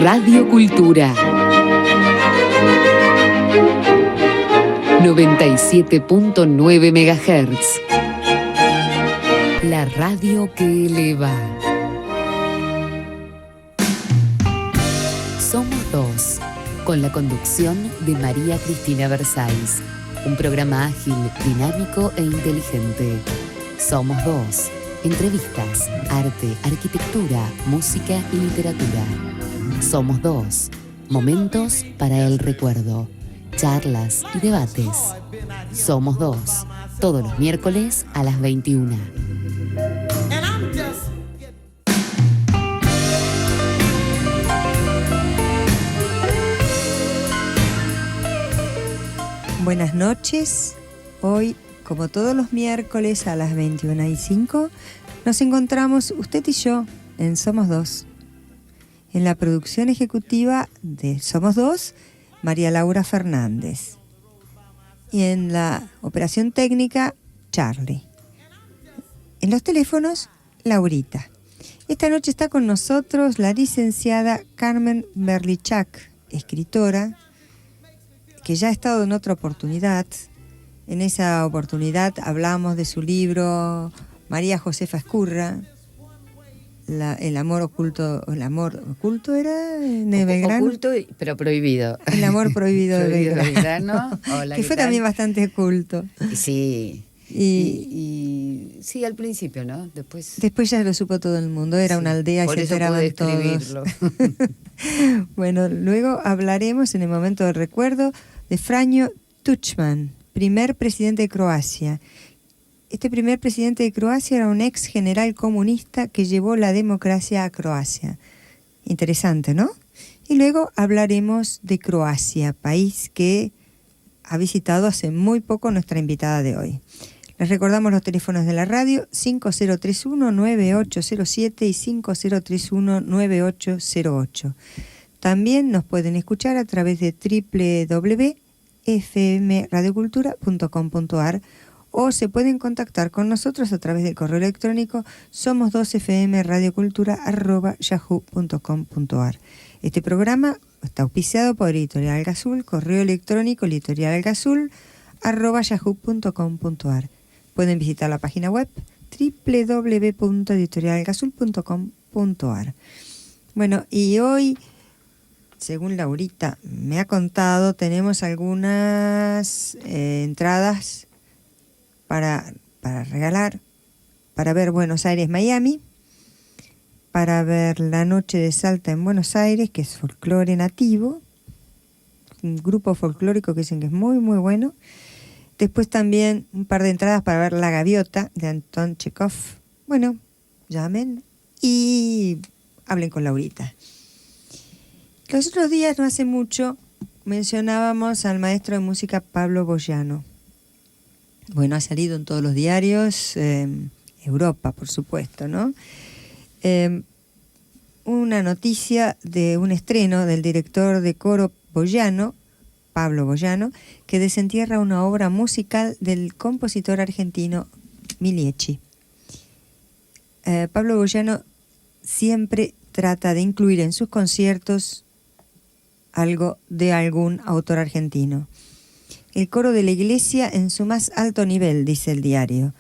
Radio Cultura 97.9 MHz. La radio que eleva. Somos dos, con la conducción de María Cristina Versáis. Un programa ágil, dinámico e inteligente. Somos dos. Entrevistas, arte, arquitectura, música y literatura. Somos dos. Momentos para el recuerdo. Charlas y debates. Somos dos. Todos los miércoles a las 21. Buenas noches. Hoy, como todos los miércoles a las 21:05, nos encontramos usted y yo en Somos Dos. En la producción ejecutiva de Somos Dos, María Laura Fernández. Y en la operación técnica, Charlie. En los teléfonos, Laurita. Esta noche está con nosotros la licenciada Carmen Berlichak, escritora, que ya ha estado en otra oportunidad. En esa oportunidad hablamos de su libro María Josefa Ezcurra, el amor oculto. ¿El amor oculto era de Belgrano? Oculto, pero prohibido. El amor prohibido de Belgrano. Hola, que fue también bastante oculto. Sí. Y sí, al principio, ¿no? Después ya lo supo todo el mundo. Era una aldea y se enteraban todos. Bueno, luego hablaremos en el momento del recuerdo de Franjo Tuđman, primer presidente de Croacia. Este primer presidente de Croacia era un ex general comunista que llevó la democracia a Croacia. Interesante, ¿no? Y luego hablaremos de Croacia, país que ha visitado hace muy poco nuestra invitada de hoy. Les recordamos los teléfonos de la radio 5031-9807 y 5031-9808. También nos pueden escuchar a través de www.fmradiocultura.com.ar o se pueden contactar con nosotros a través del correo electrónico somos2fmradiocultura@yahoo.com.ar. Este programa está auspiciado por Editorial Algazul, correo electrónico editorialalgazul@yahoo.com.ar. Pueden visitar la página web www.editorialalgazul.com.ar. Bueno, y hoy, según Laurita me ha contado, tenemos algunas entradas para regalar, para ver Buenos Aires, Miami, para ver La Noche de Salta en Buenos Aires, que es folclore nativo, un grupo folclórico que dicen que es muy, muy bueno. Después también un par de entradas para ver La Gaviota de Anton Chekhov. Bueno, llamen y hablen con Laurita. Los otros días, no hace mucho, mencionábamos al maestro de música Pablo Boyano. Bueno, ha salido en todos los diarios, Europa, por supuesto, ¿no? Una noticia de un estreno del director de coro Boyano, Pablo Boyano, que desentierra una obra musical del compositor argentino Milieci. Pablo Boyano siempre trata de incluir en sus conciertos algo de algún autor argentino. El coro de la iglesia en su más alto nivel, dice el diario.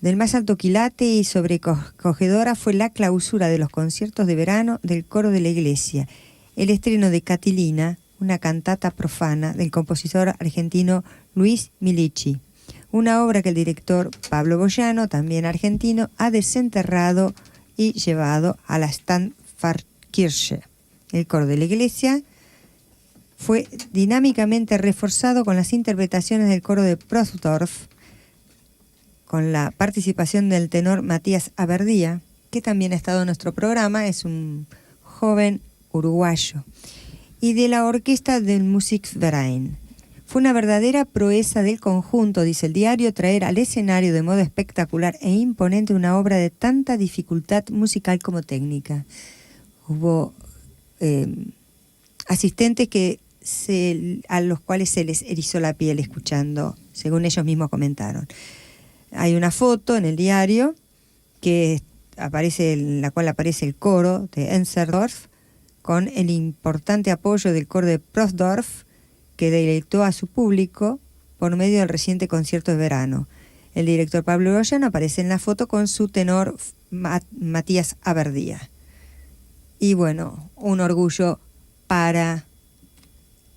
Del más alto quilate y sobrecogedora fue la clausura de los conciertos de verano del coro de la iglesia, el estreno de Catilina, una cantata profana del compositor argentino Luis Milici, una obra que el director Pablo Boyano, también argentino, ha desenterrado y llevado a la Stadtpfarrkirche. El coro de la iglesia fue dinámicamente reforzado con las interpretaciones del coro de Prosdorf, con la participación del tenor Matías Aberdía, que también ha estado en nuestro programa, es un joven uruguayo, y de la orquesta del Musikverein. Fue una verdadera proeza del conjunto, dice el diario, traer al escenario de modo espectacular e imponente una obra de tanta dificultad musical como técnica. Hubo asistentes a los cuales se les erizó la piel escuchando, según ellos mismos comentaron. Hay una foto en el diario que aparece, en la cual aparece el coro de Enzerdorf con el importante apoyo del coro de Prosdorf, que deleitó a su público por medio del reciente concierto de verano. El director Pablo Oroyan aparece en la foto con su tenor Matías Aberdía. Y bueno, un orgullo para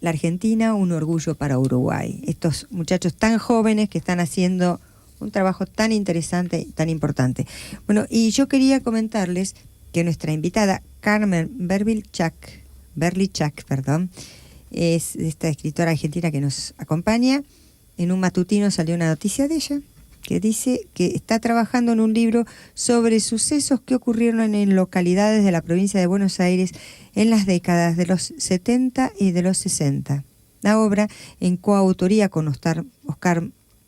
la Argentina, un orgullo para Uruguay. Estos muchachos tan jóvenes que están haciendo un trabajo tan interesante, tan importante. Bueno, y yo quería comentarles que nuestra invitada, Carmen Berlichak, es esta escritora argentina que nos acompaña. En un matutino salió una noticia de ella que dice que está trabajando en un libro sobre sucesos que ocurrieron en localidades de la provincia de Buenos Aires en las décadas de los 70 y de los 60. La obra, en coautoría con Oscar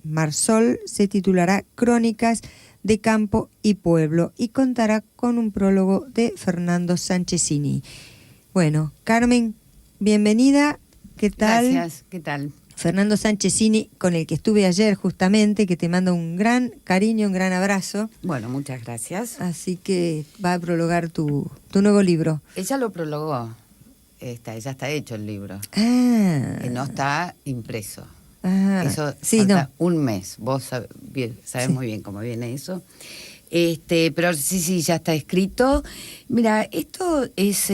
Marsol, se titulará Crónicas de Campo y Pueblo y contará con un prólogo de Fernando Sanchezini. Bueno, Carmen, bienvenida. ¿Qué tal? Gracias, ¿qué tal? Fernando Sanchezini, con el que estuve ayer justamente, que te manda un gran cariño, un gran abrazo. Bueno, muchas gracias. Así que va a prologar tu nuevo libro. Ella lo prologó, ya está hecho el libro. No está impreso. Eso sí, falta no. un mes. Vos sabés Sí. muy bien cómo viene eso. Pero sí, ya está escrito. Mira, esto es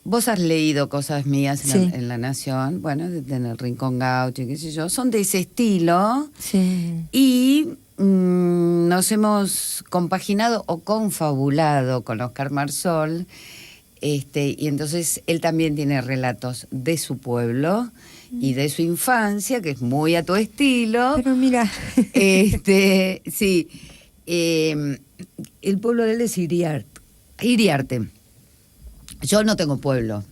vos has leído cosas mías Sí. en La Nación, bueno, en el Rincón Gaucho, qué sé yo, son de ese estilo. Sí. Y nos hemos compaginado o confabulado con Oscar Marsol, y entonces él también tiene relatos de su pueblo y de su infancia, que es muy a tu estilo. Pero mira. Sí, el pueblo de él es Iriarte. Yo no tengo pueblo.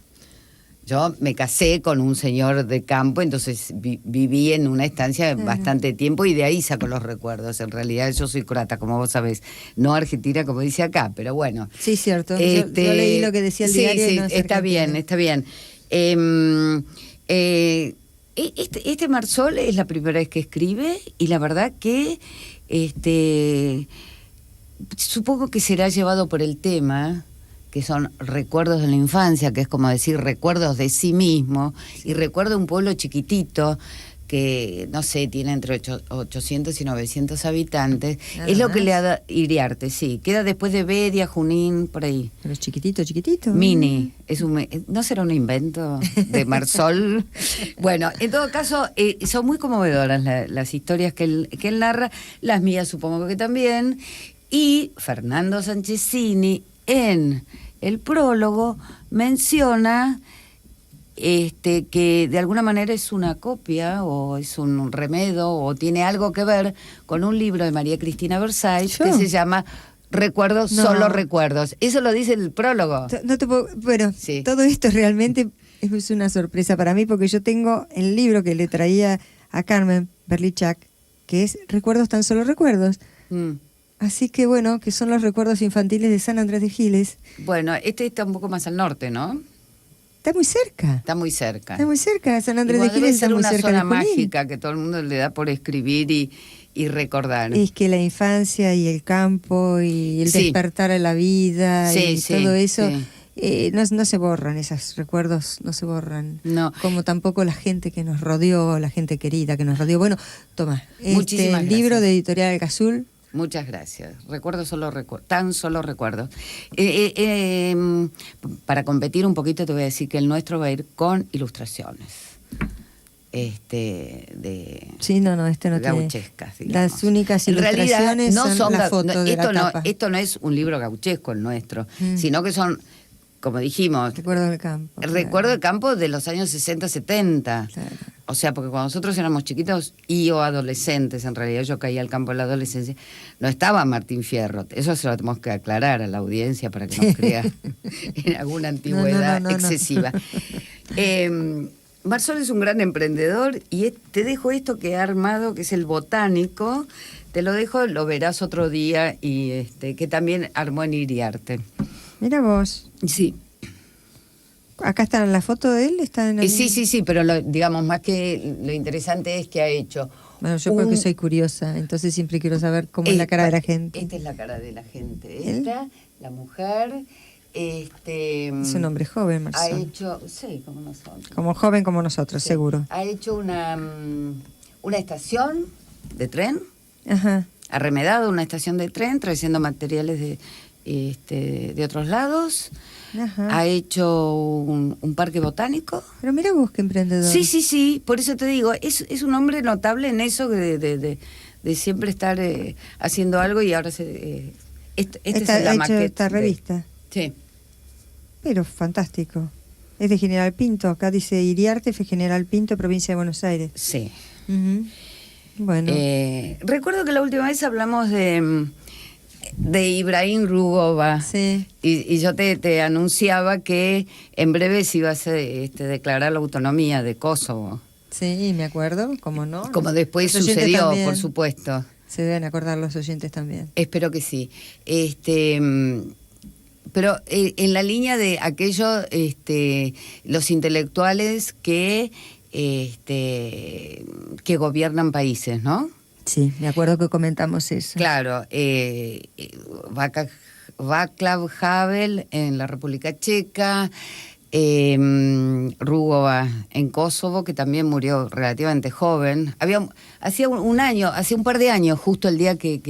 Yo me casé con un señor de campo, entonces viví en una estancia bastante tiempo y de ahí saco los recuerdos. En realidad yo soy croata, como vos sabés, no argentina como dice acá, pero bueno. Sí, cierto. Yo leí lo que decía el diario. Sí, no es está argentino. bien. Este Marsol es la primera vez que escribe y la verdad que supongo que será llevado por el tema, que son recuerdos de la infancia, que es como decir recuerdos de sí mismo, y recuerdo de un pueblo chiquitito que, no sé, tiene entre 800 y 900 habitantes. Nada es lo que más. le da Iriarte, sí. Queda después de Bedia, Junín, por ahí. Pero chiquitito. Mini, ¿no será un invento de Marsol? Bueno, en todo caso, son muy conmovedoras las historias que él narra, las mías supongo que también, y Fernando Sanchezini en el prólogo menciona que de alguna manera es una copia o es un remedo o tiene algo que ver con un libro de María Cristina Versailles que se llama Recuerdos, No. solo recuerdos. Eso lo dice el prólogo. No te puedo, bueno, Sí. todo esto realmente es una sorpresa para mí porque yo tengo el libro que le traía a Carmen Berlichak, que es Recuerdos, tan solo recuerdos. Mm. Así que bueno, que son los recuerdos infantiles de San Andrés de Giles. Bueno, está un poco más al norte, ¿no? Está muy cerca. Está muy cerca. Está muy cerca. San Andrés Igual de debe Giles está ser muy una cerca de zona Junín. mágica que todo el mundo le da por escribir y recordar. Es que la infancia y el campo y el Sí. despertar a la vida y Sí, todo eso, sí. no se borran, esos recuerdos no se borran. No. Como tampoco la gente que nos rodeó, la gente querida que nos rodeó. Bueno, toma, Muchísimas libro gracias. de Editorial Gazul. Muchas gracias. Tan solo recuerdos. Para competir un poquito te voy a decir que el nuestro va a ir con ilustraciones. Sí, no, no tiene. Gauchescas, digamos. Las únicas En realidad, ilustraciones no son la ga- foto no, de esto la no, tapa. esto no es un libro gauchesco el nuestro, Mm. sino que son, como dijimos, Recuerdo del campo. recuerdo de campo de los años 60, 70. Claro. O sea, porque cuando nosotros éramos chiquitos o adolescentes, en realidad yo caí al campo en la adolescencia, no estaba Martín Fierro. Eso se lo tenemos que aclarar a la audiencia para que nos crea en alguna antigüedad No. excesiva. Marsol es un gran emprendedor y te dejo esto que ha armado, que es el botánico. Te lo dejo, lo verás otro día y que también armó en Iriarte. Mira vos. Sí. Acá está la foto de él. Está en el... Sí, pero digamos, más que lo interesante es que ha hecho... Bueno, yo porque soy curiosa, entonces siempre quiero saber cómo es la cara de la gente. Esta es la cara de la gente. ¿Él? Esta, la mujer, Es un hombre joven, ha Marsol. hecho, sí, como nosotros. Como joven como nosotros, Sí. seguro. Ha hecho una estación de tren, Ajá. ha remedado una estación de tren trayendo materiales de otros lados. Ajá. Ha hecho un parque botánico. Pero mira vos qué emprendedor. Sí, por eso te digo, es un hombre notable en eso de siempre estar haciendo algo y ahora esta es Ha la hecho maqueta. esta revista. Sí. Pero fantástico. Es de General Pinto. Acá dice Iriarte, fue General Pinto, provincia de Buenos Aires. Sí. Ujú. Bueno. Recuerdo que la última vez hablamos de Ibrahim Rugova. Sí. Y yo te anunciaba que en breve se iba a declarar la autonomía de Kosovo. Sí, me acuerdo, ¿cómo no? Como después Los oyentes sucedió, también. por supuesto. Se deben acordar los oyentes también. Espero que sí. Pero en la línea de aquellos, los intelectuales que gobiernan países, ¿no? Sí, me acuerdo que comentamos eso. Claro, Václav Havel en la República Checa, Rugova en Kosovo, que también murió relativamente joven. Hacía un par de años, justo el día que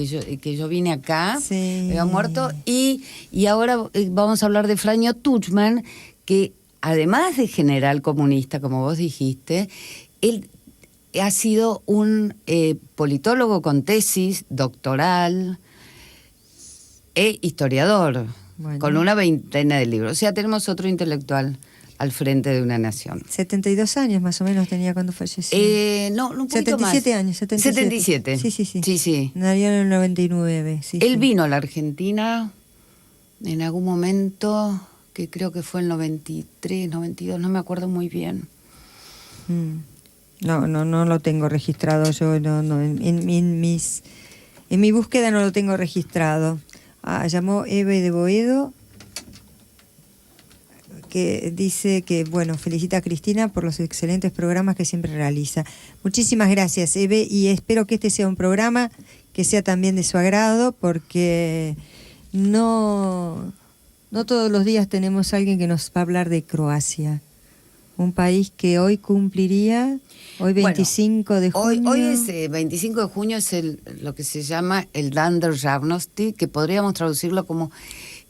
yo vine acá, Sí. había muerto. Y ahora vamos a hablar de Franjo Tuđman, que además de general comunista, como vos dijiste, él ha sido un politólogo con tesis doctoral e historiador, Bueno. con una veintena de libros. O sea, tenemos otro intelectual al frente de una nación. 72 años más o menos tenía cuando falleció. No, un poquito 77 más. años, 77. 77. Sí. Sí. Nació en el 99. Sí, Él sí. vino a la Argentina en algún momento, que creo que fue en 93, 92, no me acuerdo muy bien. No lo tengo registrado. Yo en mi búsqueda no lo tengo registrado. Llamó Eve de Boedo, que dice que, bueno, felicita a Cristina por los excelentes programas que siempre realiza. Muchísimas gracias, Eve, y espero que este sea un programa que sea también de su agrado, porque no todos los días tenemos a alguien que nos va a hablar de Croacia, un país que hoy cumpliría, hoy 25 de junio. Hoy es 25 de junio, es lo que se llama el Dan Državnosti, que podríamos traducirlo como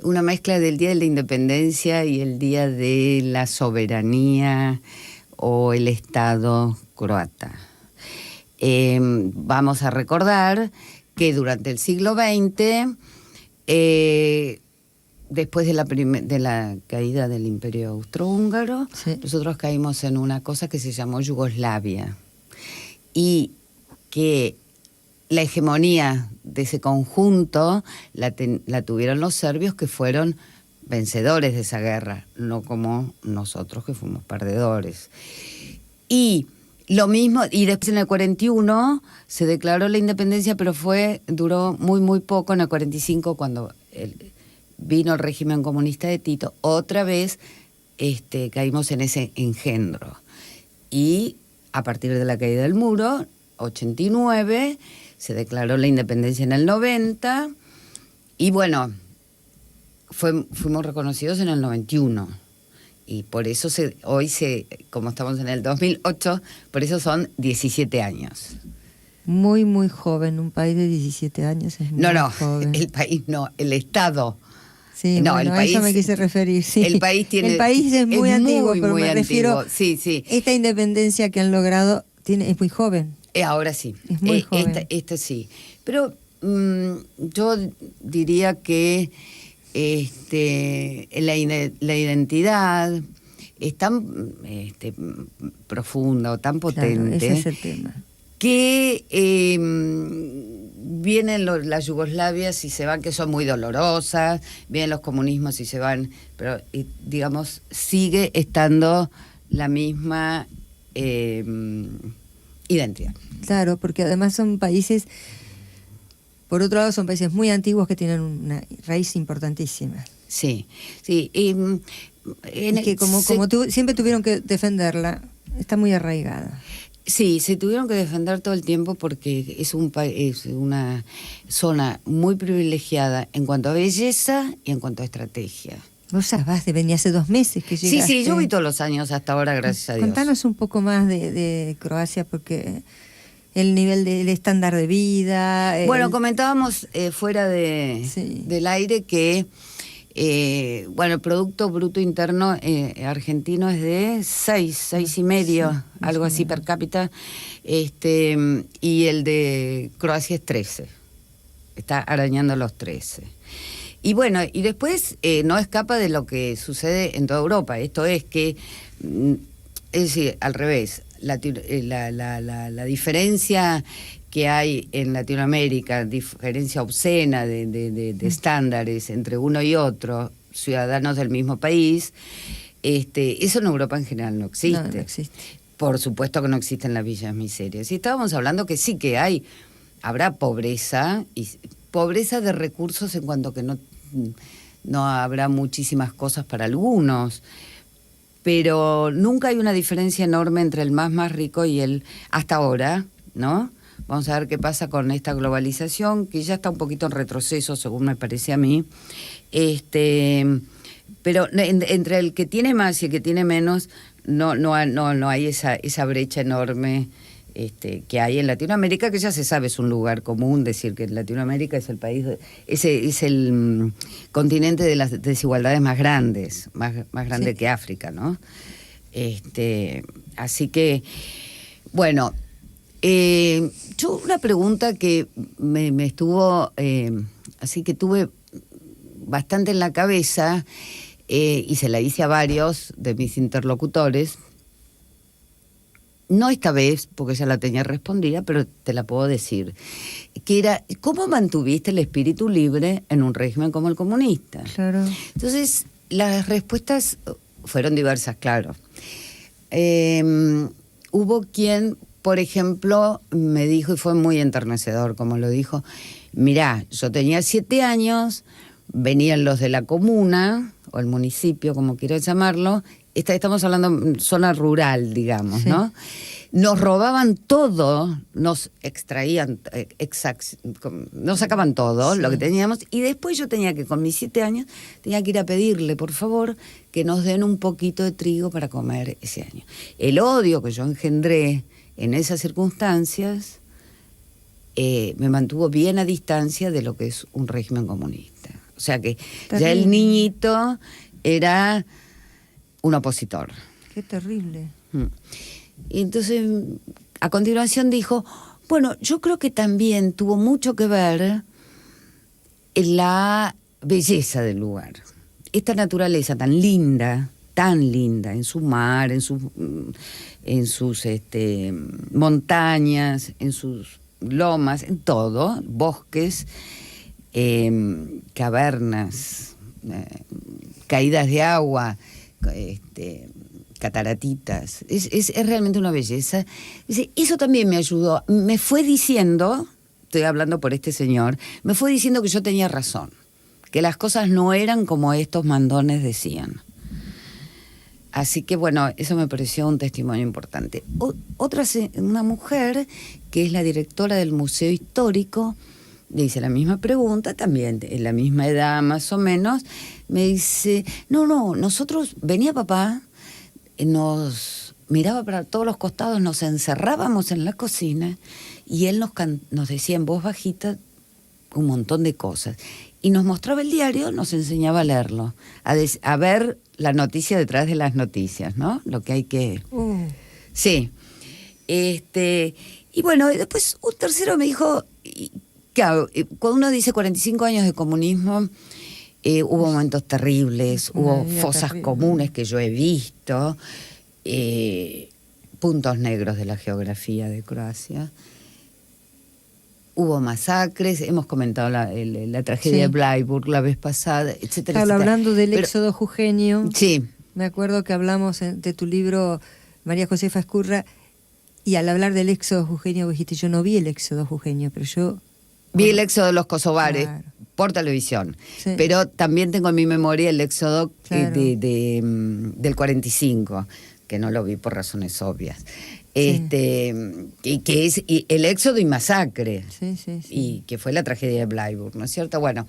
una mezcla del Día de la Independencia y el Día de la Soberanía o el Estado croata. Vamos a recordar que durante el siglo XX, después de la caída del Imperio Austrohúngaro, Sí. nosotros caímos en una cosa que se llamó Yugoslavia. Y que la hegemonía de ese conjunto la tuvieron los serbios, que fueron vencedores de esa guerra, no como nosotros, que fuimos perdedores. Y lo mismo, y después en el 41 se declaró la independencia, pero duró muy, muy poco. En el 45, cuando vino el régimen comunista de Tito, otra vez caímos en ese engendro. Y a partir de la caída del muro, 89, se declaró la independencia en el 90, y bueno, fuimos reconocidos en el 91. Y por eso como estamos en el 2008, por eso son 17 años. Muy, muy joven, un país de 17 años es muy joven. El país no, el Estado. Sí, No, bueno, el país, a eso me quise referir. Sí. El país es muy antiguo, pero muy me refiero antiguo. Sí. esta independencia que han logrado es muy joven. Ahora sí. Es muy joven. Esta sí. Pero yo diría que la identidad es tan profunda o tan potente, Claro, ese es el tema. que vienen las Yugoslavias y se van, que son muy dolorosas, vienen los comunismos y se van, pero digamos, sigue estando la misma identidad. Claro, porque además son países, por otro lado, son países muy antiguos que tienen una raíz importantísima. Sí. Y que siempre tuvieron que defenderla, está muy arraigada. Sí, se tuvieron que defender todo el tiempo porque es una zona muy privilegiada en cuanto a belleza y en cuanto a estrategia. Vos ya venía hace 2 meses que llegaste. Sí, yo voy todos los años hasta ahora, gracias a Dios. Contanos un poco más de Croacia, porque el nivel del estándar de vida... Bueno, comentábamos fuera Sí. del aire que el Producto Bruto Interno argentino es de 6,5, Sí, algo así per cápita, y el de Croacia es 13, está arañando los 13. Y bueno, y después no escapa de lo que sucede en toda Europa, esto es que, es decir, al revés, la diferencia que hay en Latinoamérica, diferencia obscena de estándares entre uno y otro, ciudadanos del mismo país, eso en Europa en general no existe. No existe. Por supuesto que no existen las villas miserias. Y estábamos hablando que sí que habrá pobreza, y pobreza de recursos en cuanto que no habrá muchísimas cosas para algunos, pero nunca hay una diferencia enorme entre el más rico y el, hasta ahora, ¿no? Vamos a ver qué pasa con esta globalización, que ya está un poquito en retroceso, según me parece a mí. Pero entre el que tiene más y el que tiene menos, no hay esa brecha enorme que hay en Latinoamérica, que ya se sabe, es un lugar común decir que Latinoamérica es el país, es el continente de las desigualdades más grandes, más grande Sí. que África, ¿no? Así que, bueno, yo una pregunta que me estuvo, así que tuve bastante en la cabeza, y se la hice a varios de mis interlocutores, no esta vez, porque ya la tenía respondida, pero te la puedo decir, que era, ¿cómo mantuviste el espíritu libre en un régimen como el comunista? Claro. Entonces, las respuestas fueron diversas, claro. Hubo quien, por ejemplo, me dijo, y fue muy enternecedor como lo dijo, mirá, yo tenía 7 años, venían los de la comuna, o el municipio, como quieras llamarlo, estamos hablando zona rural, digamos, Sí. ¿no? Nos robaban todo, nos extraían, nos sacaban todo, Sí. lo que teníamos, y después yo tenía que, con mis 7 años, tenía que ir a pedirle, por favor, que nos den un poquito de trigo para comer ese año. El odio que yo engendré en esas circunstancias me mantuvo bien a distancia de lo que es un régimen comunista. O sea que ya el niñito era un opositor. Qué terrible. Y entonces, a continuación dijo, bueno, yo creo que también tuvo mucho que ver en la belleza del lugar. Esta naturaleza tan linda, en su mar, en sus montañas, en sus lomas, en todo, bosques, cavernas, caídas de agua, cataratitas, es realmente una belleza. Eso también me ayudó, me fue diciendo, estoy hablando por este señor, me fue diciendo que yo tenía razón, que las cosas no eran como estos mandones decían. Así que bueno, eso me pareció un testimonio importante. Una mujer que es la directora del Museo Histórico, le hice la misma pregunta, también en la misma edad más o menos, me dice, no, nosotros, venía papá, nos miraba para todos los costados, nos encerrábamos en la cocina y él nos decía en voz bajita un montón de cosas. Y nos mostraba el diario, nos enseñaba a leerlo, a ver la noticia detrás de las noticias, ¿no? Lo que hay que... Sí. Y bueno, después un tercero me dijo... Claro, cuando uno dice 45 años de comunismo, hubo momentos terribles, hubo fosas terrible. Comunes que yo he visto, puntos negros de la geografía de Croacia. Hubo masacres, hemos comentado la tragedia de Bleiburg la vez pasada, etcétera, claro, etcétera. Hablando del éxodo jujeño, sí. Me acuerdo que hablamos de tu libro, María Josefa Ezcurra, y al hablar del éxodo jujeño dijiste, yo no vi el éxodo jujeño, pero yo... Vi el éxodo de los kosovares, claro, por televisión, sí. Pero también tengo en mi memoria el éxodo Claro. del 45, que no lo vi por razones obvias. Sí. Y que es el éxodo y masacre, Sí. y que fue la tragedia de Bleiburg, ¿no es cierto? Bueno,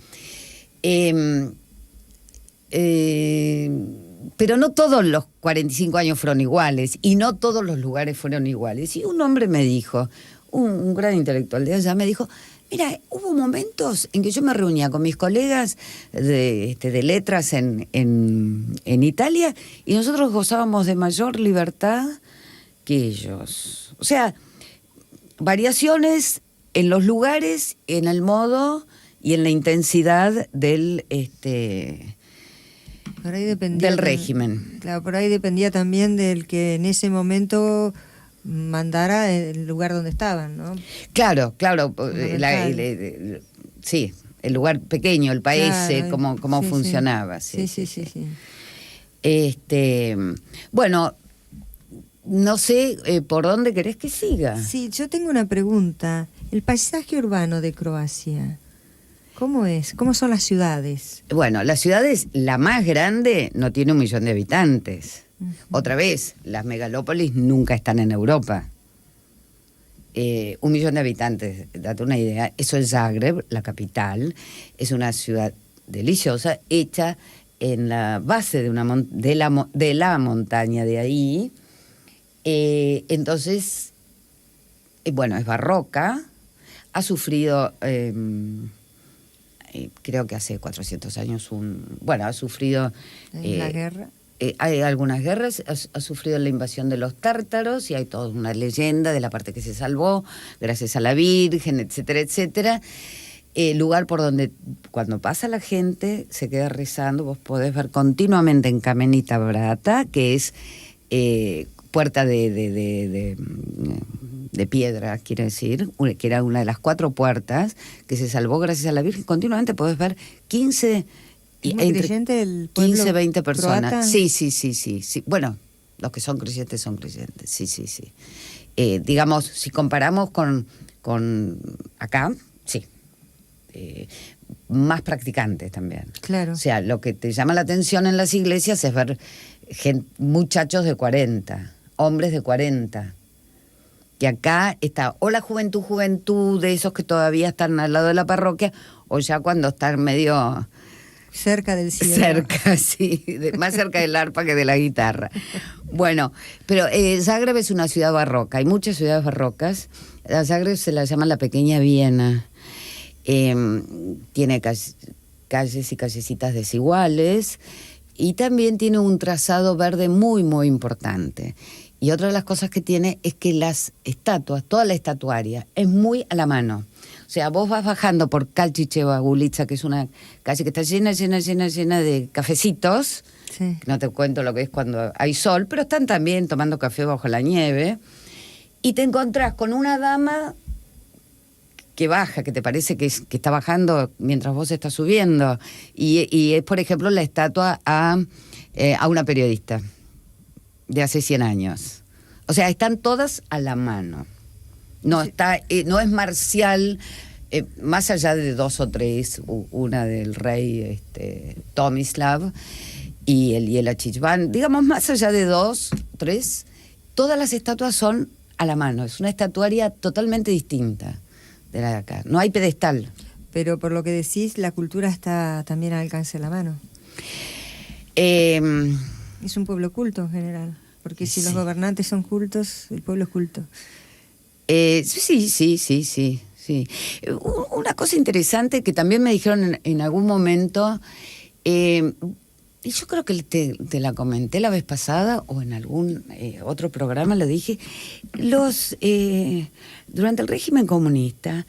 pero no todos los 45 años fueron iguales y no todos los lugares fueron iguales. Y un hombre me dijo, un gran intelectual de allá, me dijo, mira, hubo momentos en que yo me reunía con mis colegas de letras en Italia y nosotros gozábamos de mayor libertad que ellos. O sea, variaciones en los lugares, en el modo y en la intensidad del por ahí dependía del régimen. Claro, por ahí dependía también del que en ese momento mandara el lugar donde estaban, ¿no? Claro. Sí, el lugar pequeño, el país, Claro, cómo sí, funcionaba. Sí. Bueno, no sé por dónde querés que siga. Sí, yo tengo una pregunta. El paisaje urbano de Croacia, ¿cómo es? ¿Cómo son las ciudades? Bueno, la ciudad es la más grande, no tiene 1 millón de habitantes. Otra vez, las megalópolis nunca están en Europa. 1 millón de habitantes, date una idea. Eso es Zagreb, la capital. Es una ciudad deliciosa, hecha en la base de la montaña de ahí. Entonces, bueno, es barroca. Ha sufrido, creo que hace 400 años, ha sufrido... ¿La guerra? Hay algunas guerras, ha sufrido la invasión de los tártaros y hay toda una leyenda de la parte que se salvó, gracias a la Virgen, etcétera, etcétera. Lugar por donde cuando pasa la gente se queda rezando, vos podés ver continuamente en Kamenita Vrata, que es puerta de piedra, quiere decir, que era una de las 4 puertas que se salvó gracias a la Virgen. Continuamente podés ver 15... ¿Es muy creyente el pueblo 15, 20 personas. croata? Sí. Bueno, los que son creyentes son creyentes, sí. Digamos, si comparamos con acá, sí. Más practicantes también. Claro. O sea, lo que te llama la atención en las iglesias es ver muchachos de 40, hombres de 40. Que acá está o la juventud de esos que todavía están al lado de la parroquia, o ya cuando están medio... Cerca del cielo. Cerca, sí, más cerca del arpa que de la guitarra. Bueno, pero Zagreb es una ciudad barroca, hay muchas ciudades barrocas. A Zagreb se la llama la pequeña Viena. Tiene calles y callecitas desiguales y también tiene un trazado verde muy, muy importante. Y otra de las cosas que tiene es que las estatuas, toda la estatuaria, es muy a la mano. O sea, vos vas bajando por Kalchicheva Gulitsa, que es una calle que está llena de cafecitos. Sí. No te cuento lo que es cuando hay sol, pero están también tomando café bajo la nieve. Y te encontrás con una dama que baja, que te parece que está bajando mientras vos estás subiendo. Y es, por ejemplo, la estatua a una periodista de hace 100 años. O sea, están todas a la mano. No no es marcial, más allá de 2 o 3, una del rey Tomislav y el Yelachichvan, digamos más allá de 2, 3, todas las estatuas son a la mano. Es una estatuaria totalmente distinta de la de acá. No hay pedestal. Pero por lo que decís, la cultura está también al alcance de la mano. Es un pueblo culto en general, porque si los gobernantes son cultos, el pueblo es culto. Sí. Una cosa interesante que también me dijeron en algún momento, y yo creo que te la comenté la vez pasada o en algún otro programa lo dije, durante el régimen comunista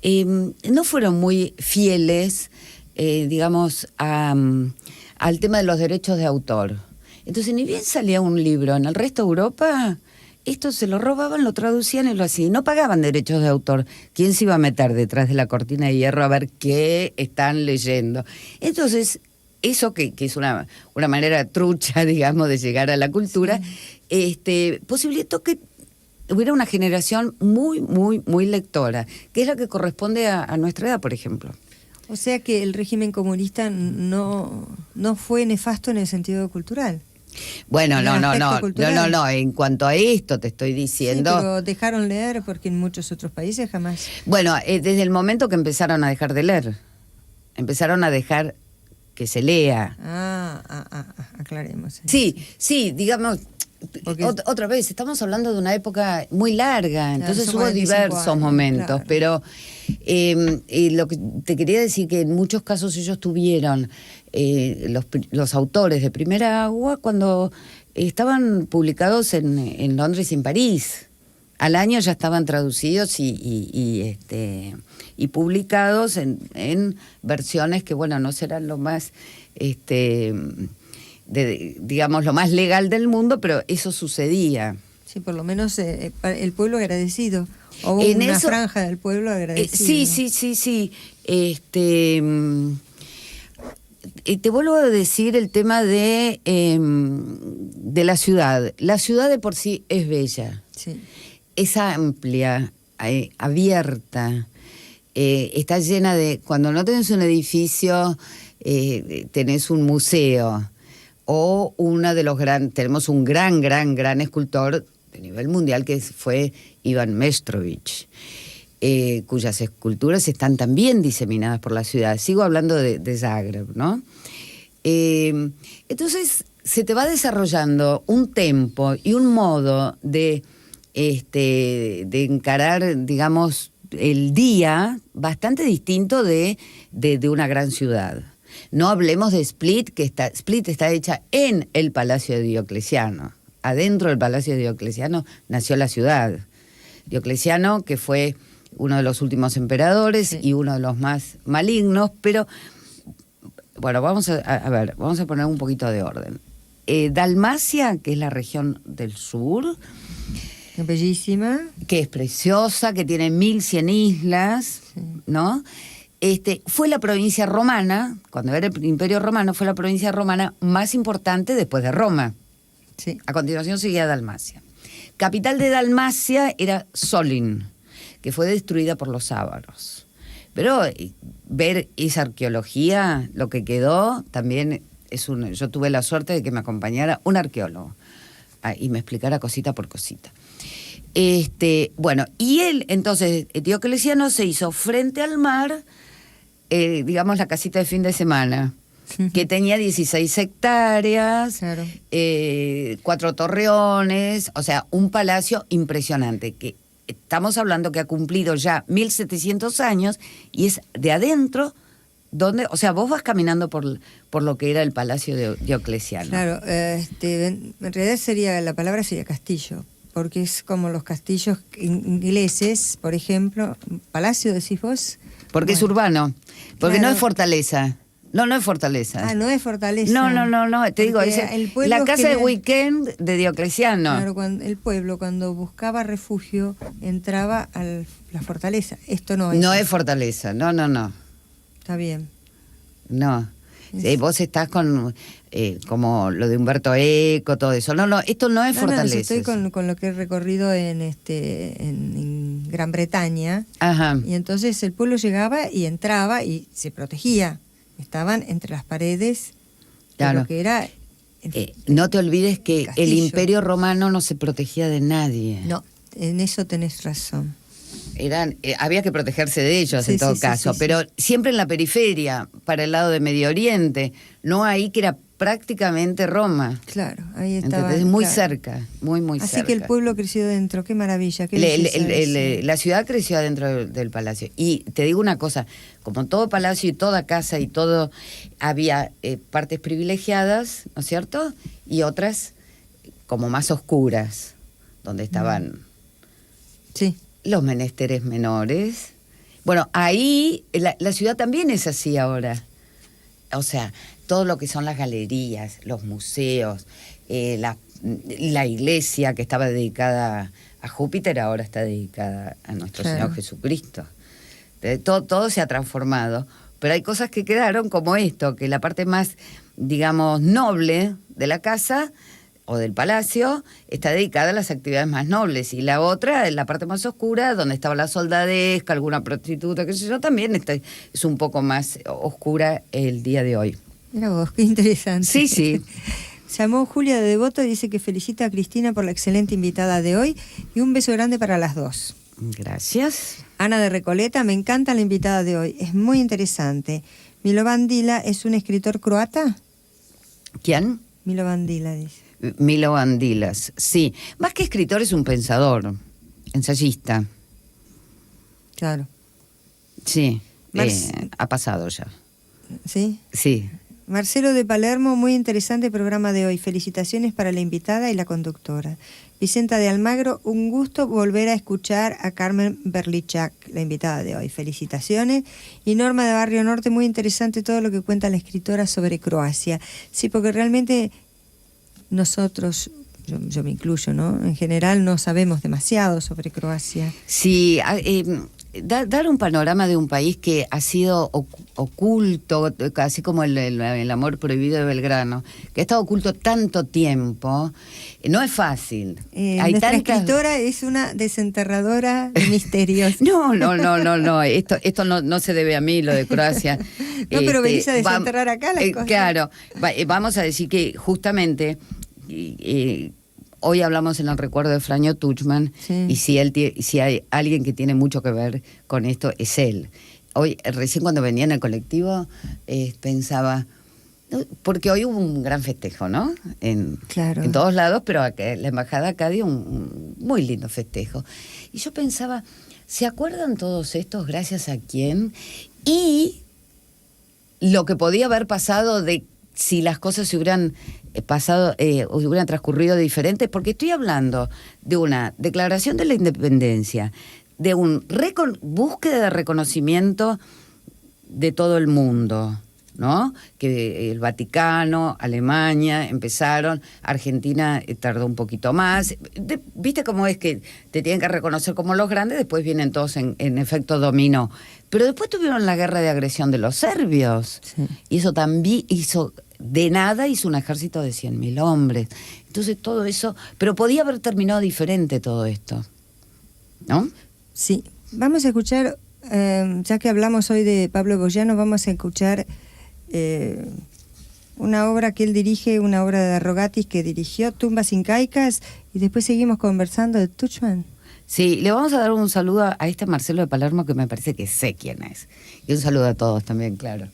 no fueron muy fieles, digamos, al tema de los derechos de autor. Entonces, ni bien salía un libro en el resto de Europa, esto se lo robaban, lo traducían y lo hacían. No pagaban derechos de autor. ¿Quién se iba a meter detrás de la cortina de hierro a ver qué están leyendo? Entonces, eso que es una manera trucha, digamos, de llegar a la cultura, posibilitó que hubiera una generación muy, muy, muy lectora, que es la que corresponde a nuestra edad, por ejemplo. O sea que el régimen comunista no fue nefasto en el sentido cultural. Bueno, no, en cuanto a esto te estoy diciendo... Sí, pero dejaron leer porque en muchos otros países jamás... Bueno, desde el momento que empezaron a dejar de leer, empezaron a dejar que se lea. Aclaremos. Sí, digamos, otra vez, estamos hablando de una época muy larga, entonces hubo diversos momentos, claro. Pero lo que te quería decir que en muchos casos ellos tuvieron, los autores de Primera Agua, cuando estaban publicados en Londres y en París. Al año ya estaban traducidos y publicados en versiones que, bueno, no serán lo más, digamos, lo más legal del mundo, pero eso sucedía. Sí, por lo menos el pueblo agradecido. O una franja del pueblo agradecido. Sí. Te vuelvo a decir el tema de la ciudad. La ciudad de por sí es bella. Sí. Es amplia, abierta, está llena de... Cuando no tenés un edificio, tenés un museo, o tenemos un gran escultor de nivel mundial que fue Ivan Mestrovich, cuyas esculturas están también diseminadas por la ciudad. Sigo hablando de Zagreb, ¿no? Entonces se te va desarrollando un tempo y un modo de encarar, digamos, el día bastante distinto de una gran ciudad. No hablemos de Split, Split está hecha en el Palacio de Diocleciano. Adentro del Palacio de Diocleciano nació la ciudad. Diocleciano, que fue uno de los últimos emperadores, sí, y uno de los más malignos, pero bueno, vamos a poner un poquito de orden. Dalmacia, que es la región del sur, bellísima, que es preciosa, que tiene 1100 islas, sí, ¿no? Fue la provincia romana, cuando era el Imperio Romano, fue la provincia romana más importante después de Roma. Sí. A continuación seguía Dalmacia. Capital de Dalmacia era Solin, que fue destruida por los ávaros. Pero ver esa arqueología, lo que quedó, también yo tuve la suerte de que me acompañara un arqueólogo y me explicara cosita por cosita. Bueno, y él, entonces, Diocleciano se hizo frente al mar, digamos, la casita de fin de semana, que tenía 16 hectáreas, claro, 4 torreones, o sea, un palacio impresionante, que estamos hablando que ha cumplido ya 1700 años, y es de adentro, donde, o sea, vos vas caminando por lo que era el Palacio de Diocleciano. Claro, en realidad la palabra sería castillo, porque es como los castillos ingleses, por ejemplo. Palacio, decís vos. Porque es urbano, porque claro, no es fortaleza. No es fortaleza. No es fortaleza. No, te digo, es la casa de weekend de Diocleciano. Claro, el pueblo cuando buscaba refugio entraba a la fortaleza. Esto no es. No es fortaleza, no. Está bien. No. Vos estás con como lo de Humberto Eco, todo eso. No, esto no es fortaleza. Estoy con lo que he recorrido en Gran Bretaña. Ajá. Y entonces el pueblo llegaba y entraba y se protegía. Estaban entre las paredes, claro, de lo que era... no te olvides que el Imperio Romano no se protegía de nadie. No, en eso tenés razón. Había que protegerse de ellos, en todo caso, pero siempre en la periferia, para el lado de Medio Oriente, no ahí que era prácticamente Roma. Claro, ahí estaba. Entonces, muy claro, cerca, muy cerca. Así que el pueblo creció dentro, qué maravilla. La ciudad creció adentro del palacio. Y te digo una cosa, como todo palacio y toda casa y todo, había partes privilegiadas, ¿no es cierto? Y otras como más oscuras, donde estaban... Sí. Los menesteres menores. Bueno, ahí la ciudad también es así ahora. O sea, todo lo que son las galerías, los museos, la iglesia que estaba dedicada a Júpiter ahora está dedicada a nuestro Señor Jesucristo. Todo se ha transformado, pero hay cosas que quedaron como esto, que la parte más, digamos, noble de la casa o del palacio está dedicada a las actividades más nobles, y la otra, en la parte más oscura, donde estaba la soldadesca, alguna prostituta, qué sé yo, también es un poco más oscura el día de hoy. Mira vos, qué interesante. Sí. Llamó Julia de Devoto y dice que felicita a Cristina por la excelente invitada de hoy, y un beso grande para las dos. Gracias. Ana de Recoleta, me encanta la invitada de hoy, es muy interesante. Milovan Dila es un escritor croata. ¿Quién? Milovan Dila dice. Milovan Dilas, sí. Más que escritor es un pensador, ensayista. Claro. Sí, ha pasado ya. ¿Sí? Sí. Marcelo de Palermo, muy interesante programa de hoy. Felicitaciones para la invitada y la conductora. Vicenta de Almagro, un gusto volver a escuchar a Carmen Berlichak, la invitada de hoy. Felicitaciones. Y Norma de Barrio Norte, muy interesante todo lo que cuenta la escritora sobre Croacia. Sí, porque realmente nosotros, yo me incluyo, ¿no? En general no sabemos demasiado sobre Croacia. Sí, dar un panorama de un país que ha sido oculto, así como el amor prohibido de Belgrano, que ha estado oculto tanto tiempo, no es fácil. Nuestra escritora es una desenterradora de misterios. No, esto no se debe a mí, lo de Croacia. No, pero venís a desenterrar acá las cosas. Claro, vamos a decir que justamente... hoy hablamos en el recuerdo de Franjo Tuđman, sí. Y si hay alguien que tiene mucho que ver con esto, es él. Hoy, recién cuando venía en el colectivo, pensaba, porque hoy hubo un gran festejo, ¿no? Claro. En todos lados, pero acá, la embajada acá dio un muy lindo festejo. Y yo pensaba, ¿se acuerdan todos estos gracias a quién? Y lo que podía haber pasado de si las cosas se hubieran hubieran transcurrido diferente, porque estoy hablando de una declaración de la independencia, de una búsqueda de reconocimiento de todo el mundo, ¿no? Que el Vaticano, Alemania empezaron, Argentina tardó un poquito más. ¿Viste cómo es que te tienen que reconocer como los grandes? Después vienen todos en efecto dominó. Pero después tuvieron la guerra de agresión de los serbios. Sí. Y eso también hizo... De nada hizo un ejército de 100.000 hombres. Entonces todo eso... Pero podía haber terminado diferente todo esto, ¿no? Sí. Vamos a escuchar, ya que hablamos hoy de Pablo Boyano, vamos a escuchar una obra que él dirige, una obra de Rogatis que dirigió, Tumbas Incaicas, y después seguimos conversando de Tuđman. Sí, le vamos a dar un saludo a este Marcelo de Palermo, que me parece que sé quién es. Y un saludo a todos también, claro.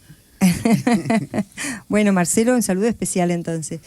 Bueno, Marcelo, un saludo especial entonces.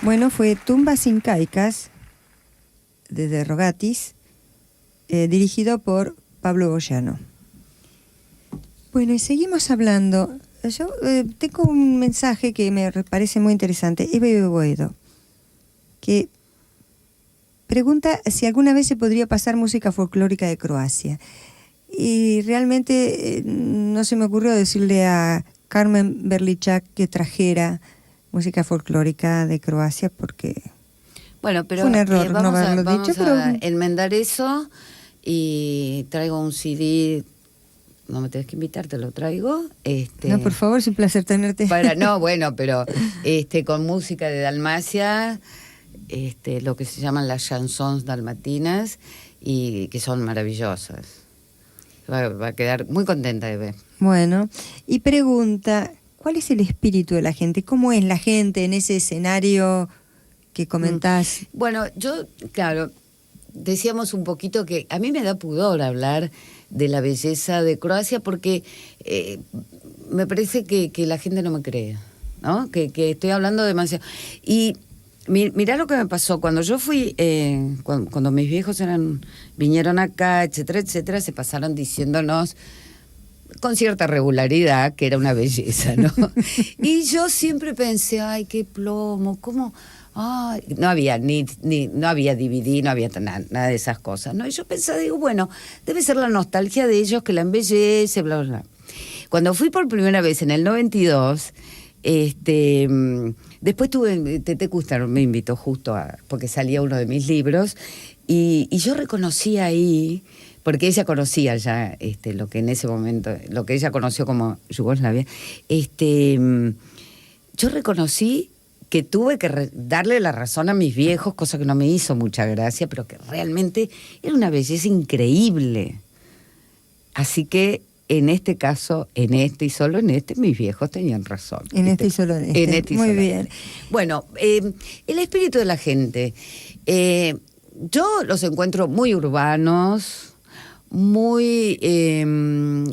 Bueno, fue Tumbas Incaicas de Rogatis, dirigido por Pablo Boyano. Bueno, y seguimos hablando. Yo tengo un mensaje que me parece muy interesante. Eva Boedo, que pregunta si alguna vez se podría pasar música folclórica de Croacia. Y realmente no se me ocurrió decirle a Carmen Berlichak que trajera música folclórica de Croacia porque bueno, pero fue un error vamos no haberlo vamos dicho. a Pero enmendar eso y traigo un CD. No me tenés que invitar, te lo traigo. no, por favor, es un placer tenerte. No, bueno, pero con música de Dalmacia, lo que se llaman las chansons dalmatinas, y que son maravillosas. Va a quedar muy contenta de ver. Bueno, y pregunta, ¿cuál es el espíritu de la gente? ¿Cómo es la gente en ese escenario que comentás? Bueno, yo, claro, decíamos un poquito que a mí me da pudor hablar de la belleza de Croacia porque me parece que la gente no me cree, ¿no? Que estoy hablando demasiado. Y mirá lo que me pasó. Cuando yo fui, cuando mis viejos vinieron acá, etcétera, etcétera, se pasaron diciéndonos con cierta regularidad que era una belleza, ¿no? Y yo siempre pensé, ay, qué plomo, ¿cómo? Ay, no había no había DVD, no había nada de esas cosas, ¿no? Y yo pensaba, digo, bueno, debe ser la nostalgia de ellos que la embellece, bla, bla, bla. Cuando fui por primera vez en el 92, después Tete Kuster me invitó justo porque salía uno de mis libros, y yo reconocí ahí, porque ella conocía ya lo que en ese momento, lo que ella conoció como Yugoslavia, yo reconocí que tuve que darle la razón a mis viejos, cosa que no me hizo mucha gracia, pero que realmente era una belleza increíble. Así que en este caso, y solo en mis viejos tenían razón. En este y solo en este. En este y muy solo bien. en este. Bueno, el espíritu de la gente. Yo los encuentro muy urbanos, muy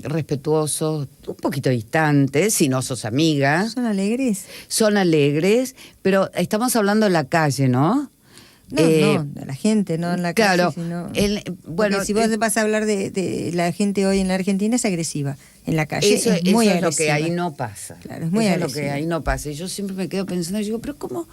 respetuosos, un poquito distantes, si no sos amiga. ¿Son alegres? Son alegres, pero estamos hablando de la calle, ¿no? No, de la gente, no en la calle, claro, sino... bueno, si vos vas a hablar de la gente hoy en la Argentina, es agresiva. En la calle eso es muy agresiva. Eso es lo que ahí no pasa. Claro, es muy eso agresiva. Es lo que ahí no pasa. Y yo siempre me quedo pensando, digo, pero ¿cómo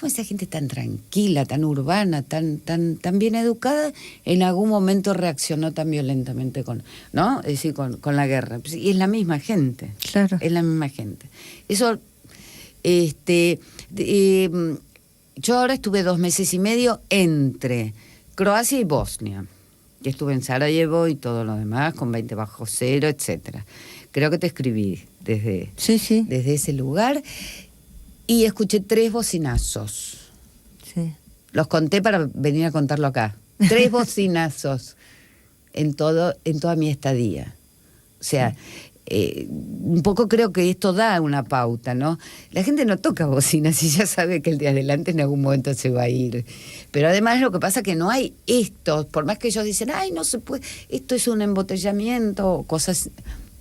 esa gente tan tranquila, tan urbana, tan bien educada, en algún momento reaccionó tan violentamente ¿no? Es decir, con la guerra? Y es la misma gente. Claro. Es la misma gente. Eso, yo ahora estuve 2 meses y medio entre Croacia y Bosnia. Y estuve en Sarajevo y todo lo demás, con 20 bajo cero, etcétera. Creo que te escribí desde ese lugar. Y escuché 3 bocinazos. Sí. Los conté para venir a contarlo acá. 3 bocinazos en toda mi estadía. O sea, un poco creo que esto da una pauta, ¿no? La gente no toca bocinas y ya sabe que el de adelante en algún momento se va a ir. Pero además lo que pasa es que no hay esto, por más que ellos dicen, ay, no se puede, esto es un embotellamiento, cosas...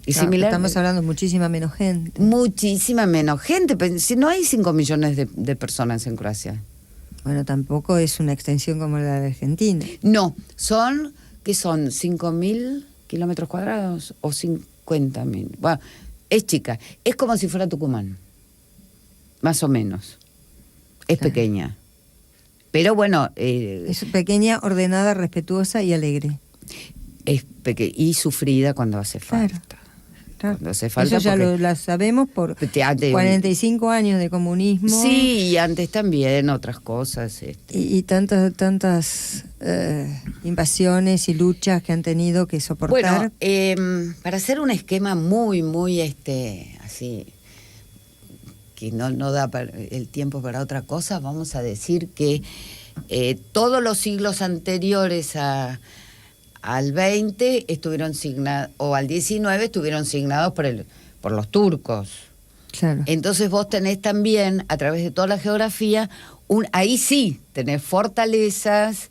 Y claro, similar, estamos hablando de muchísima menos gente. Muchísima menos gente. Si no hay 5 millones de personas en Croacia. Bueno, tampoco es una extensión como la de Argentina. No, ¿qué son? ¿5.000 kilómetros cuadrados o 50.000? Bueno, es chica. Es como si fuera Tucumán. Más o menos. Es claro. Pequeña. Pero bueno... es pequeña, ordenada, respetuosa y alegre. Es y sufrida cuando hace falta. Claro. Cuando hace falta. Eso ya lo sabemos por 45 años de comunismo. Sí, y antes también otras cosas. Y tantas invasiones y luchas que han tenido que soportar. Bueno, para hacer un esquema muy, muy así, que no da el tiempo para otra cosa, vamos a decir que todos los siglos anteriores al 20 estuvieron signados, o al 19 estuvieron signados por los turcos. Claro. Entonces vos tenés también, a través de toda la geografía, ahí sí tenés fortalezas,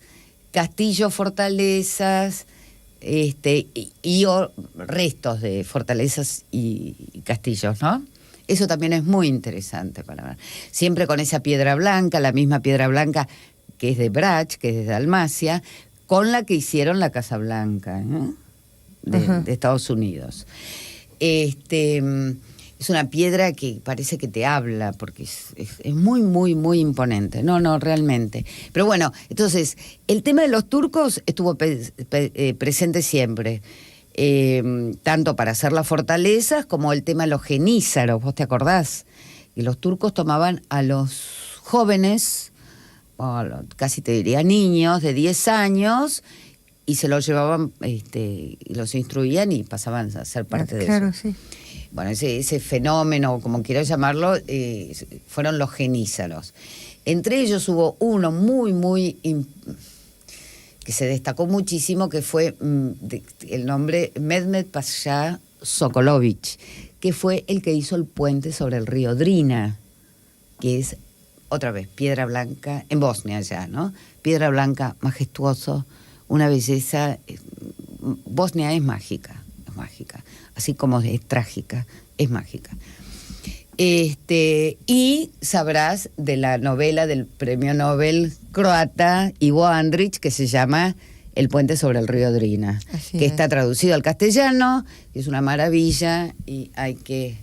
castillos, fortalezas, y restos de fortalezas y castillos, ¿no? Eso también es muy interesante para ver. Siempre con esa piedra blanca, la misma piedra blanca que es de Brach, que es de Dalmacia, con la que hicieron la Casa Blanca, ¿eh? de Estados Unidos. Es una piedra que parece que te habla, porque es muy, muy, muy imponente. No, realmente. Pero bueno, entonces, el tema de los turcos estuvo presente siempre. Tanto para hacer las fortalezas como el tema de los genízaros, ¿vos te acordás? Y los turcos tomaban a los jóvenes, casi te diría niños, de 10 años, y se los llevaban, y los instruían y pasaban a ser parte de eso. Claro, sí. Bueno, ese fenómeno, como quiero llamarlo, fueron los genízaros. Entre ellos hubo uno muy que se destacó muchísimo, que fue el nombre Mehmed Pasha Sokolovich, que fue el que hizo el puente sobre el río Drina, que es, otra vez, piedra blanca, en Bosnia ya, ¿no? Piedra blanca, majestuoso, una belleza. Bosnia es mágica, así como es trágica, es mágica. Y sabrás de la novela del premio Nobel croata Ivo Andrić, que se llama El puente sobre el río Drina, que está traducido al castellano, es una maravilla, y hay que...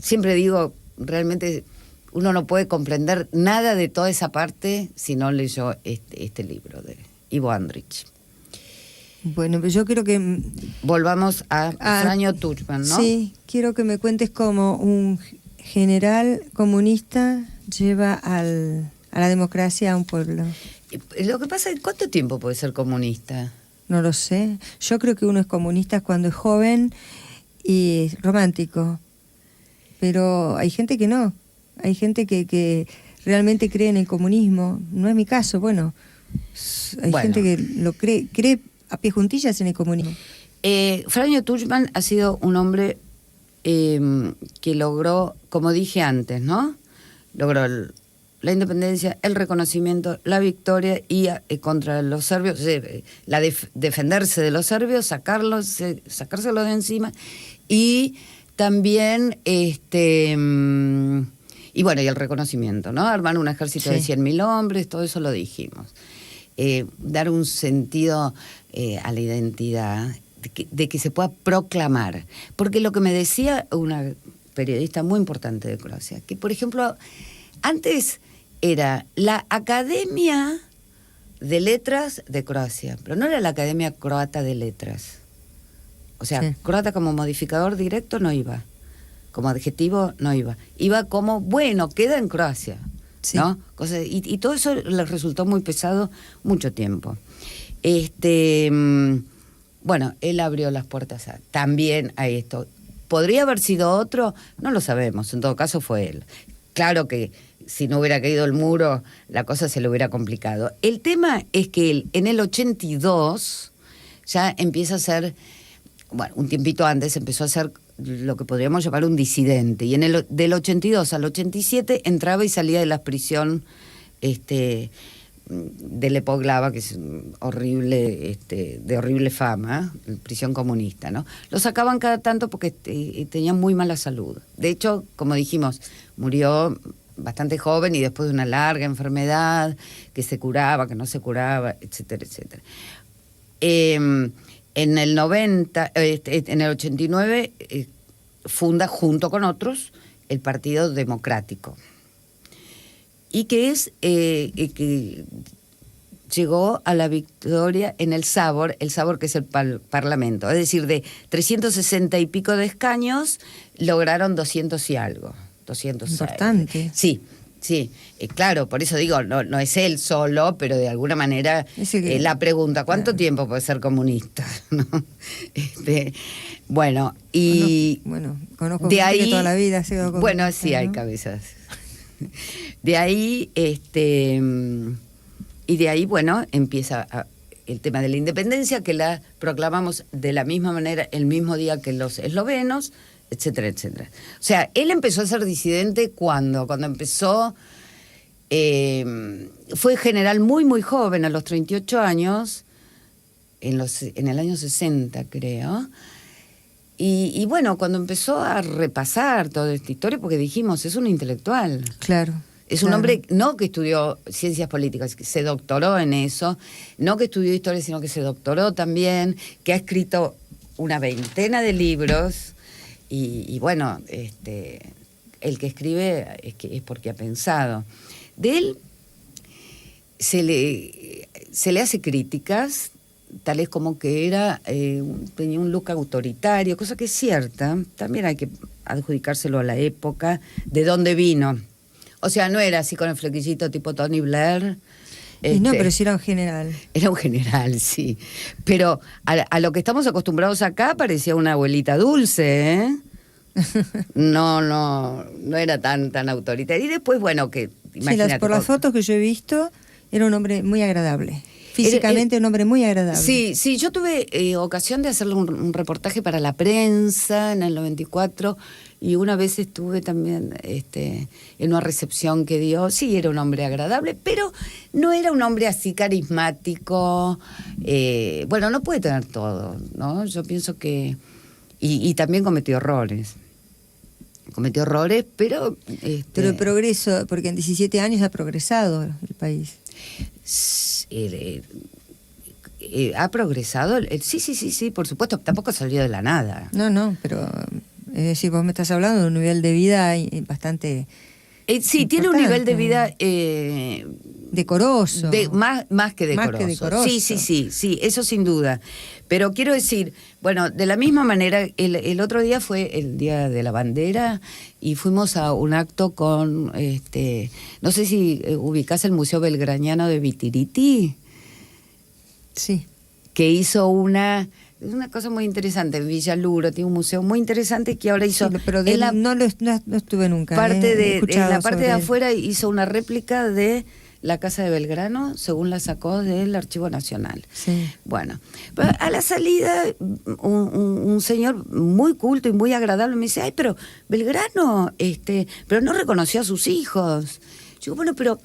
siempre digo, realmente uno no puede comprender nada de toda esa parte si no leyó este libro de Ivo Andrić. Bueno, pues yo quiero que... Volvamos a Franjo Tuđman, ¿no? Sí, quiero que me cuentes cómo un general comunista lleva a la democracia a un pueblo. Lo que pasa es, ¿cuánto tiempo puede ser comunista? No lo sé. Yo creo que uno es comunista cuando es joven y romántico. Pero hay gente que no. Hay gente que realmente cree en el comunismo. No es mi caso, bueno. Hay gente que lo cree a pie juntillas en el comunismo. Franjo Tuđman ha sido un hombre que logró, como dije antes, ¿no? Logró la independencia, el reconocimiento, la victoria y contra los serbios, defenderse de los serbios, sacárselos de encima, y también y bueno, y el reconocimiento, ¿no? Armar un ejército de 100.000 hombres, todo eso lo dijimos. Dar un sentido a la identidad, de que se pueda proclamar. Porque lo que me decía una periodista muy importante de Croacia, que por ejemplo, antes era la Academia de Letras de Croacia, pero no era la Academia Croata de Letras. O sea, croata como modificador directo no iba, como adjetivo no iba. Iba como, bueno, queda en Croacia. Sí. ¿No? Y todo eso les resultó muy pesado mucho tiempo. Bueno, él abrió las puertas también a esto. ¿Podría haber sido otro? No lo sabemos, en todo caso fue él. Claro que si no hubiera caído el muro, la cosa se le hubiera complicado. El tema es que él, en el 82, ya empieza a ser, bueno, un tiempito antes empezó a ser lo que podríamos llamar un disidente, y del 82 al 87 entraba y salía de la prisión de Lepoglava, que es horrible, de horrible fama, prisión comunista, ¿no? Lo sacaban cada tanto porque tenían muy mala salud. De hecho, como dijimos, murió bastante joven y después de una larga enfermedad, que se curaba, que no se curaba, etcétera, etcétera. En el 89 funda junto con otros el Partido Democrático, y que que llegó a la victoria en el Sabor que es el Parlamento, es decir, de 360 y pico de escaños lograron 200 y algo. 200. Importante. Sí. Claro, por eso digo, no es él solo, pero de alguna manera la pregunta, ¿cuánto tiempo puede ser comunista? ¿No? Bueno, y conozco de ahí, que toda la vida ha sido comunista. Bueno, sí, ¿no? Hay cabezas. De ahí, y de ahí, bueno, empieza el tema de la independencia, que la proclamamos de la misma manera el mismo día que los eslovenos, etcétera, etcétera. O sea, él empezó a ser disidente cuando empezó, fue general muy joven, a los 38 años, en el año 60 creo, Y bueno, cuando empezó a repasar toda esta historia, porque dijimos, es un intelectual. Claro. Es un hombre, no que estudió ciencias políticas, que se doctoró en eso, no que estudió historia, sino que se doctoró también, que ha escrito una veintena de libros, y bueno, el que escribe es porque ha pensado. De él se le hace críticas, tales como que tenía un look autoritario, cosa que es cierta, también hay que adjudicárselo a la época, de dónde vino. O sea, no era así con el flequillito tipo Tony Blair. No, pero sí era un general. Era un general, sí. Pero a lo que estamos acostumbrados acá parecía una abuelita dulce, ¿eh? No era tan autoritario. Y después, bueno, que imagínate. Por las fotos que yo he visto, era un hombre muy agradable. Físicamente un hombre muy agradable. Sí, yo tuve ocasión de hacerle un reportaje para la prensa en el 94 y una vez estuve también en una recepción que dio. Sí, era un hombre agradable, pero no era un hombre así carismático. Bueno, no puede tener todo, ¿no? Yo pienso que... Y también cometió errores. Pero... Pero el progreso, porque en 17 años ha progresado el país. ¿Ha progresado? Sí, por supuesto, tampoco salió de la nada. No, pero es decir, vos me estás hablando de un nivel de vida bastante sí, tiene un nivel de vida decoroso. Más que decoroso. Más que decoroso. Sí, eso sin duda. Pero quiero decir, bueno, de la misma manera, el otro día fue el Día de la Bandera y fuimos a un acto con, no sé si ubicás el Museo Belgraniano de Vitiriti. Sí. Que hizo una cosa muy interesante en Villaluro, tiene un museo muy interesante que ahora hizo... Sí, pero no estuve nunca. En la parte de afuera hizo una réplica de la Casa de Belgrano, según la sacó del Archivo Nacional. Sí. Bueno, a la salida, un señor muy culto y muy agradable me dice, ay, pero Belgrano, pero no reconoció a sus hijos. Yo digo, bueno, pero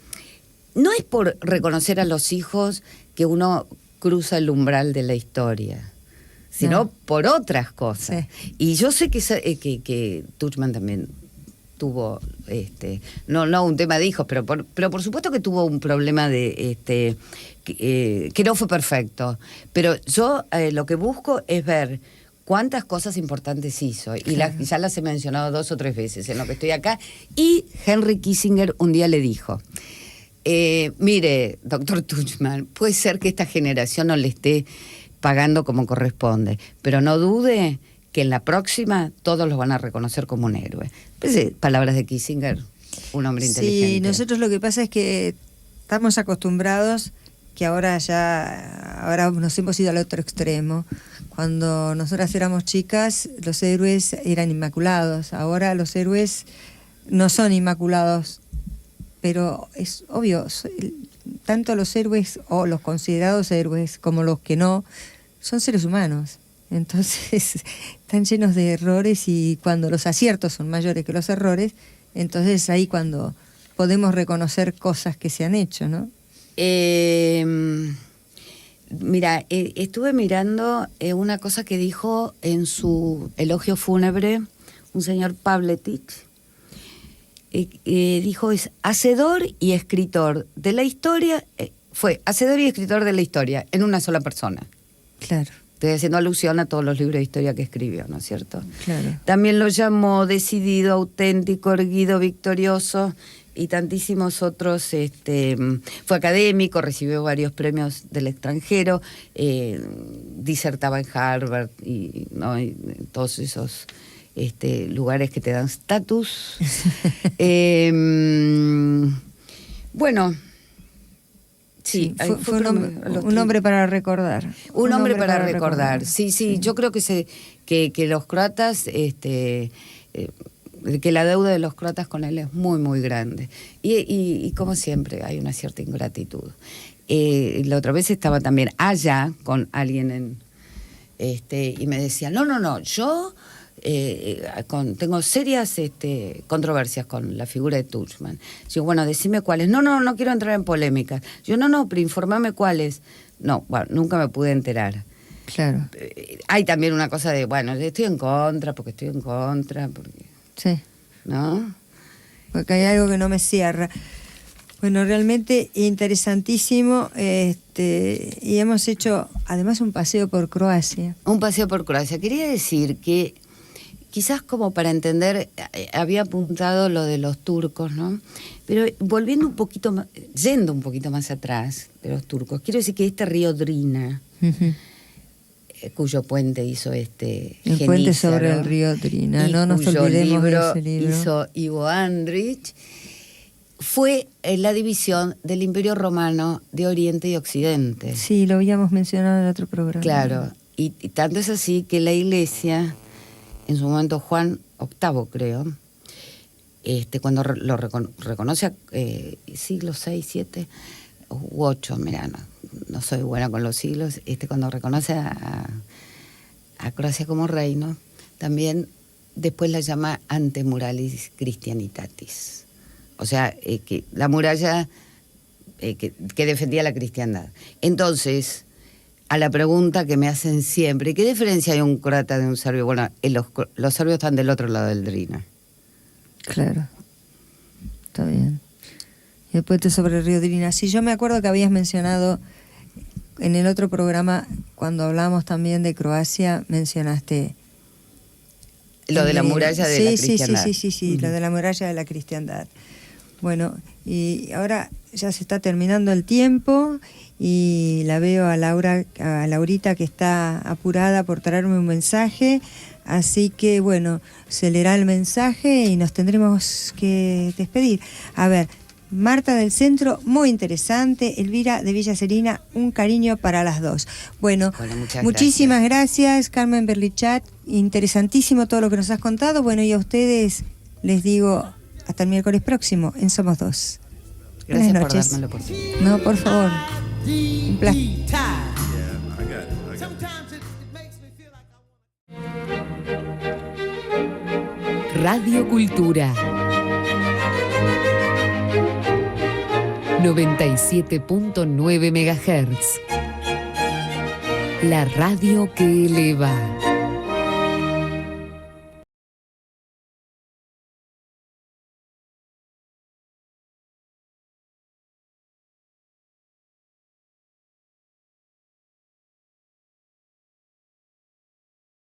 no es por reconocer a los hijos que uno cruza el umbral de la historia, sino por otras cosas. Sí. Y yo sé que Tuchman también tuvo, no un tema de hijos, pero por supuesto que tuvo un problema de, que no fue perfecto. Pero yo lo que busco es ver cuántas cosas importantes hizo. Y ya las he mencionado 2 o 3 veces en lo que estoy acá. Y Henry Kissinger un día le dijo... mire, doctor Tuchman, puede ser que esta generación no le esté pagando como corresponde, pero no dude que en la próxima todos los van a reconocer como un héroe. Pues, palabras de Kissinger, un hombre inteligente. Sí, nosotros lo que pasa es que estamos acostumbrados que ahora nos hemos ido al otro extremo. Cuando nosotras éramos chicas, los héroes eran inmaculados. Ahora los héroes no son inmaculados. Pero es obvio, tanto los héroes o los considerados héroes como los que no, son seres humanos. Entonces están llenos de errores y cuando los aciertos son mayores que los errores, entonces ahí cuando podemos reconocer cosas que se han hecho, ¿no? Mira, estuve mirando una cosa que dijo en su elogio fúnebre un señor Pavletich. Dijo, es hacedor y escritor de la historia, fue hacedor y escritor de la historia en una sola persona. Claro. Estoy haciendo alusión a todos los libros de historia que escribió, ¿no es cierto? Claro. También lo llamó decidido, auténtico, erguido, victorioso y tantísimos otros. Fue académico, recibió varios premios del extranjero, disertaba en Harvard y todos esos... lugares que te dan estatus. Bueno, sí, fue un hombre para recordar. Un hombre para recordar. Sí, yo creo que los croatas, que la deuda de los croatas con él es muy, muy grande. Y como siempre, hay una cierta ingratitud. La otra vez estaba también allá con alguien y me decía, no, yo... tengo serias controversias con la figura de Tuchman. Yo, bueno, decime cuáles. No quiero entrar en polémicas. Yo, no, pero informame cuáles. No, bueno, nunca me pude enterar. Claro. Hay también una cosa de, bueno, estoy en contra, porque Sí. ¿no? Porque hay algo que no me cierra. Bueno, realmente interesantísimo. Y hemos hecho además un paseo por Croacia. Un paseo por Croacia. Quería decir que quizás como para entender, había apuntado lo de los turcos, ¿no? Pero volviendo un poquito más, yendo un poquito más atrás de los turcos, quiero decir que este río Drina, cuyo puente hizo el puente sobre el río Drina, no nos olvidemos de ese libro. Hizo Ivo Andrić, fue la división del Imperio Romano de Oriente y Occidente. Sí, lo habíamos mencionado en el otro programa. Claro, y tanto es así que la Iglesia, en su momento Juan VIII, creo, cuando lo reconoce siglo VI, VII u VIII, mira, no soy buena con los siglos, cuando reconoce a Croacia como reino, también después la llama Antemuralis Christianitatis. O sea, que la muralla que defendía la cristiandad. Entonces, a la pregunta que me hacen siempre, ¿qué diferencia hay un croata de un serbio? Bueno, los serbios están del otro lado del Drina. Claro, está bien. Y el puente sobre el río Drina. Sí, yo me acuerdo que habías mencionado en el otro programa, cuando hablamos también de Croacia, mencionaste... Lo de la muralla de la cristiandad. Sí, lo de la muralla de la cristiandad. Bueno, y ahora ya se está terminando el tiempo y la veo a Laurita que está apurada por traerme un mensaje, así que bueno, se leerá el mensaje y nos tendremos que despedir. A ver, Marta del Centro, muy interesante. Elvira de Villa Serena, un cariño para las dos. Bueno, muchísimas gracias, Carmen Berlichat, interesantísimo todo lo que nos has contado. Bueno, y a ustedes les digo hasta el miércoles próximo en Somos Dos. Gracias Buenas noches. por darme la oportunidad. No, por favor. Un placer. Radio Cultura 97.9 MHz. La radio que eleva.